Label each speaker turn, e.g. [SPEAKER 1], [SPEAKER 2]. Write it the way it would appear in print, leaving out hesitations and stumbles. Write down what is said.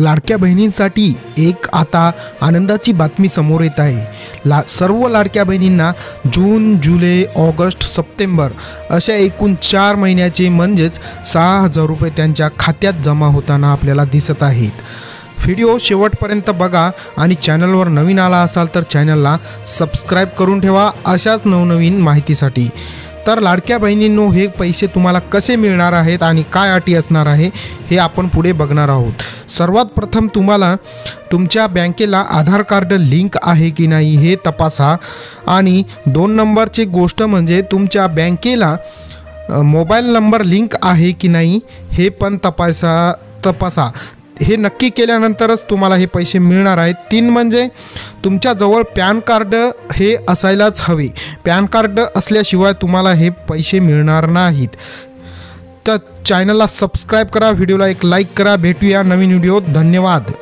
[SPEAKER 1] लाडक्या बहिणींसाठी एक आता आनंदाची बातमी समोर येत आहे। सर्व लाडक्या बहिणींना जून, जुलै, ऑगस्ट, सप्टेंबर अशा एकूण 4 महिन्याचे म्हणजेच 6,000 रुपये त्यांच्या खात्यात जमा होताना आपल्याला दिसत आहेत। व्हिडिओ शेवटपर्यंत बघा आणि चॅनलवर नवीन आला असाल तर चॅनलला सबस्क्राईब करून ठेवा अशाच नवनवीन माहितीसाठी। तर लाडक्या बहिणींनो, हे पैसे तुम्हाला कसे मिळणार आहेत आणि काय अटी असणार आहे हे आपण पुढे बघणार आहोत। सर्वात प्रथम तुम्हाला तुमच्या बँकेला आधार कार्ड लिंक आहे की नाही हे तपासा आणि 2 नंबरची गोष्ट म्हणजे तुमच्या बँकेला मोबाईल नंबर लिंक आहे की नाही हे पण तपासा। हे नक्की केल्यानंतरच तुम्हाला हे पैसे मिळणार आहेत। 3 म्हणजे तुमच्याजवळ पॅन कार्ड हे असायलाच हवे। पॅन कार्ड असल्याशिवाय तुम्हाला हे पैसे मिळणार नाहीत। तर चॅनलला सबस्क्राईब करा, व्हिडिओला एक लाईक करा। भेटूया नवीन व्हिडिओत। धन्यवाद।